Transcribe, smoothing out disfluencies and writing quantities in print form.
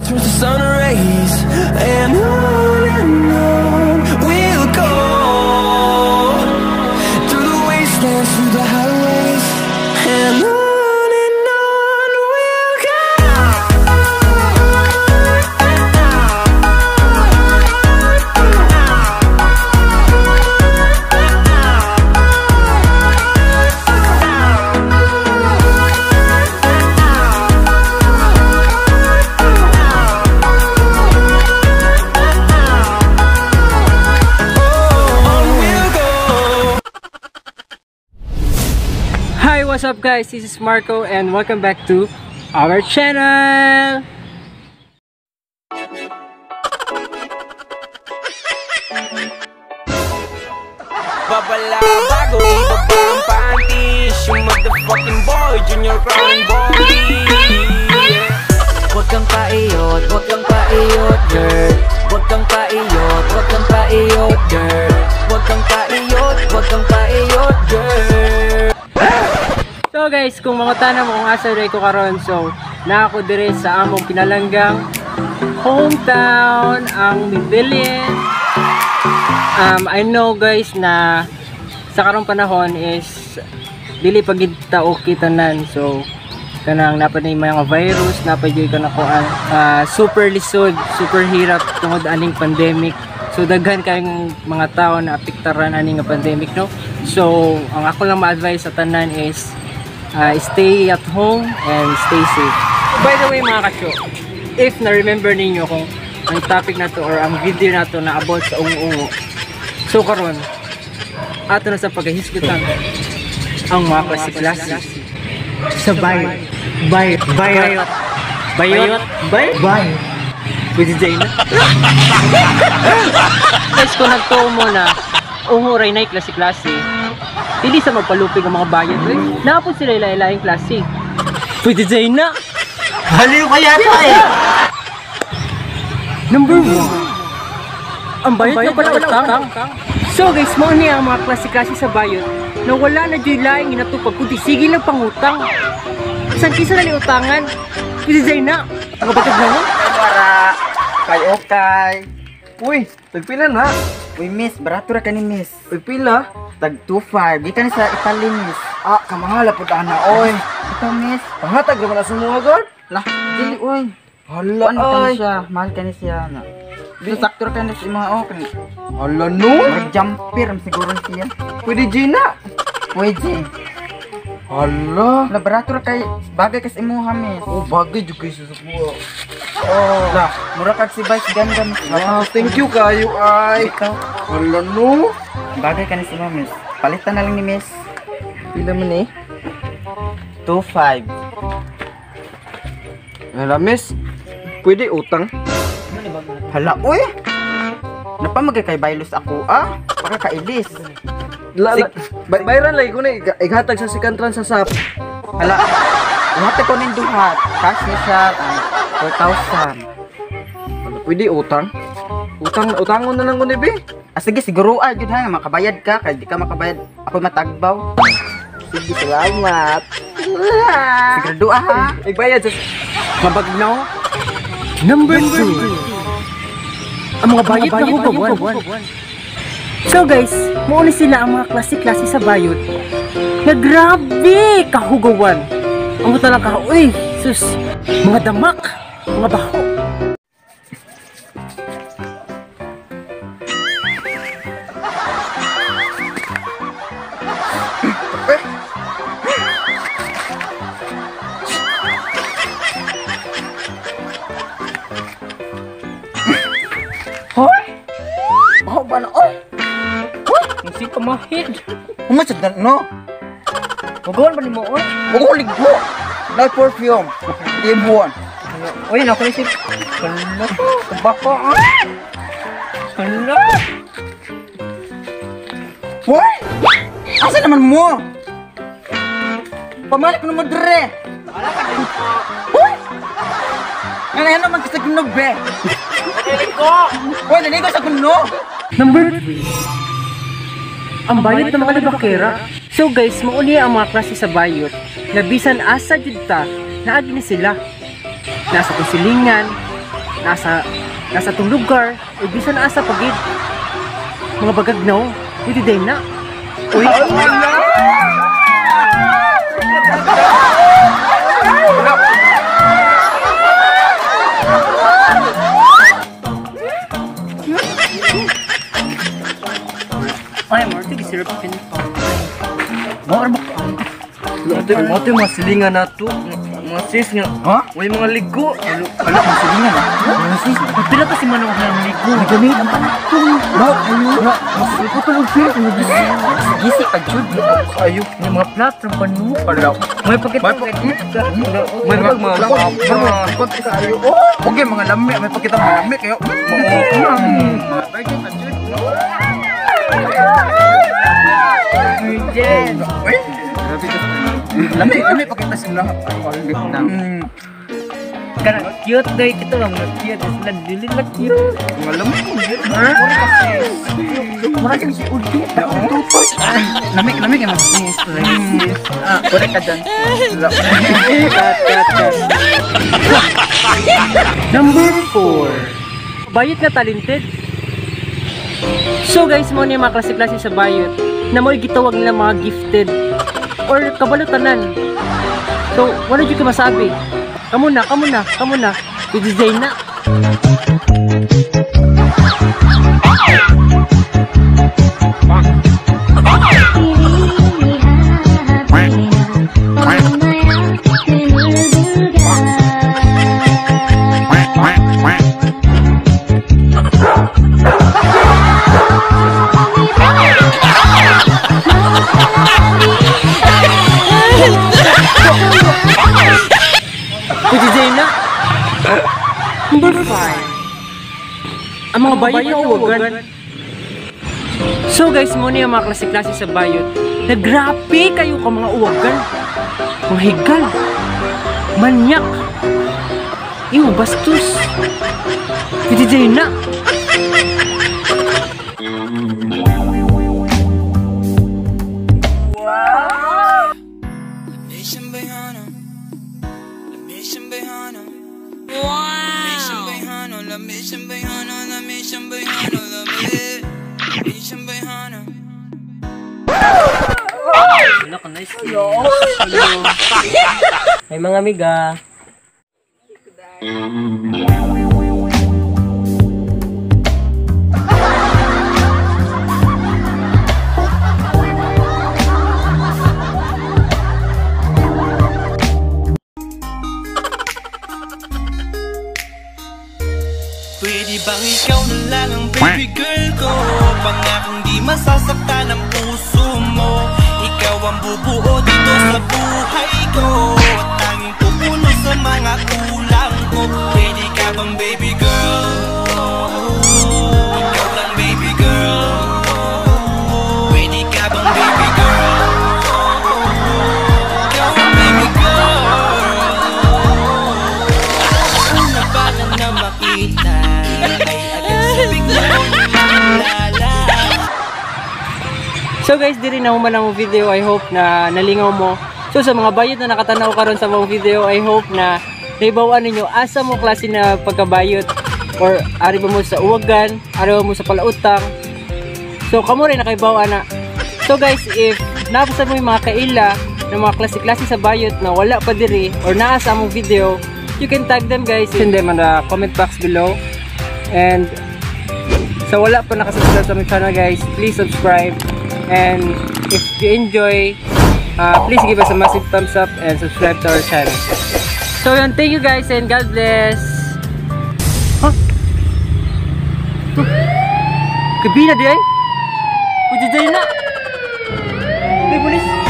turns to sun rays, and on we'll go, through the wastelands, through the highways, and on we'll go. Hi, what's up guys? This is Marco and welcome back to our channel! Babala bago ibaba ang panties, yung motherfucking boy, junior crown boy. Huwag kang paiyot, huwag kang paiyot, girl. Huwag kang paiyot, huwag kang paiyot, girl. Huwag kang paiyot, huwag kang paiyot, girl. So guys, kung mga tanong mo kung asa rin ko karon, so na ako dire sa among pinalanggang hometown, ang Bibilin. I know guys na sa karong panahon is dili pagid tao kitanan, so kanang napad na yung mga virus, napad yung kanakuan super lisod, super hirap tungod aning pandemic. So daghan kayong mga tao na apektaran aning pandemic, no? So ang ako lang ma-advise sa tanan is stay at home and stay safe. By the way mga kasyo, if na-remember ninyo kung ang topic na to or ang video na to na about sa ungo-ungo, so karon ato na sa paghahisgutan ang mga klase-klase sa bayot. Pwede dyan na. Guys, kung nagtuo mo na unguray na yung klase-klase, hindi sa magpalupig ang mga bayad, napon sila ilaing klase. Pwede dyan na. Haliw kaya ito eh. Number 1, ang bayad na pala utang. So guys, mo niya ang mga klase-klase sa bayad na wala na dyan laing inatupag kundi sige lang pangutang. San kisa na ni utangan? Pwede dyan na. Ang kapatid na mo? Para kay okay. Uy, tagpila na. Uy miss, barato ra ka ni miss. Uy, pila? Tag 2.5, di ka ni sa Italy miss. Ah, kamahala po ana, oy. Ito miss. Pangatag naman na sumuha, God. Lah, dili uy. Hala, Ano ka ay. ni siya? Mahal ka ni siya na. Di sakto ra ka ni sa mga okay. Hala, no? Mag-jumper siguro siya. Pwede, Gina. Pwede. Hala. La barato ra kay bagay kas imuha miss. Oh, bagay juga sa sumuha. Oh. Lah, mura kag si Vice ganda miss. Ah, thank you kayo, ay. Ikaw. Hala, no? Bagay ka ni si miss. Palitan na lang ni miss. Pila man eh? 2.5. Hala, miss. Pwede utang? Hala, uy! Napamagay kay Bailos ako, ah? Baka kailis. Bayran lagi ko na, igatag sa sikantran sa SAP. Hala, umate ko nin duhat. Cash ni siya, 4,000. Hala, pwede utang? Utangon na lang ko ni Be. Ah, sige, siguro yun ha, makabayad ka. Kaya di ka makabayad, ako matagbaw. Sige, salamat. Sigurado ha. Igbayad sa... Mabagnaw. Number 2, ang mga bayad na hugawan. So guys, mauli sila ang mga klase-klase sa bayot na grabe kahugawan. Ang mo talaga, uy, sus, mga damak, mga baho. Hoy! Baho ba na, oy? Hindi ka mahid. Umasad na, no? Magawan ba ni mo, oy? Magawalig mo! Night perfume. Team 1. Uy, nakulisip. Hala, baka, ah! Hala. Hoy! Asa naman mo? Pamalik mo naman dire! Hoy! Ngayon naman kasi gunog, be! Naligo! Hoy, naligo sa gunog! Number 3, ang bayot ng mga libakera. So guys, mauli ang mga klase sa bayot na bisan asa jud ta naagi ni sila. Nasa kusilingan, nasa tong lugar, o bisan asa pagid. Mga bagagnaw, pwede din na. Uy! Ay, Marty, gisirap ka nito. Mote mga silingan na to. Mga sis nga. Ha? May mga ligo. Ala, masilingan na. Masis, Pila pa si Manong ng ligo. gamit ang panakto. Ba, ayo. Masipot tulog siya. Gisi ka, Jud. Ayo. Yung mga platform pa nyo. Palaw. May pakita May mga konti sa ayo. Okay, mga lami. May pakita mga lami kayo. Mga virgin ka, Jud. Virgin. Lami pakita sila. Karang cute day kita lang mga cute. Sila dili na cute. Mga lami. Mura kasi si Udi. Lami ka mas. Correct ka dyan. Number 4. Bayot na talented. So guys, mo ni mga klase-klase sa bayot na mo'y gitawag nila mga gifted or kabalutanan. So, wala dyan ka masabi. Kamu na. I-design na. I-design na. Number 5. Ang mga bayot na uwagan. So guys, muna yung mga klase-klase sa bayot. Nagrabe kayo ka mga uwagan. Mga higal. Manyak. Ew, bastos. I-design na. May mga amiga. Pwede bang ikaw na lang ang baby girl ko? Pangakong di masasaktan ang puso mo. Ikaw ang bubuo dito sa buhay ko. Tanging pupuno sa mga kulang ko. Pwede ka bang baby girl? Ikaw lang baby girl. Pwede ka bang baby girl? Ikaw ang baby girl. Una pa lang na makita ay agad sa bigla mo nalala. So guys, diri na human ang video. I hope na nalingaw mo. So sa mga bayot na nakatanaw karon sa mga video, I hope na naibawaan ninyo asa mo klase na pagkabayot or ari ba mo sa uwagan, ari ba mo sa palautang. So kamo rin nakaibawa na. So guys, if napasa mo yung mga kaila ng mga klase-klase sa bayot na wala pa diri or naa sa among video, you can tag them guys in them on the comment box below. And sa wala pa nakasubscribe sa aming channel guys, please subscribe. And if you enjoy, please give us a massive thumbs up and subscribe to our channel. So yun, thank you guys and God bless. Huh? Gabi na di ay? Pwede dyan na. May pulis.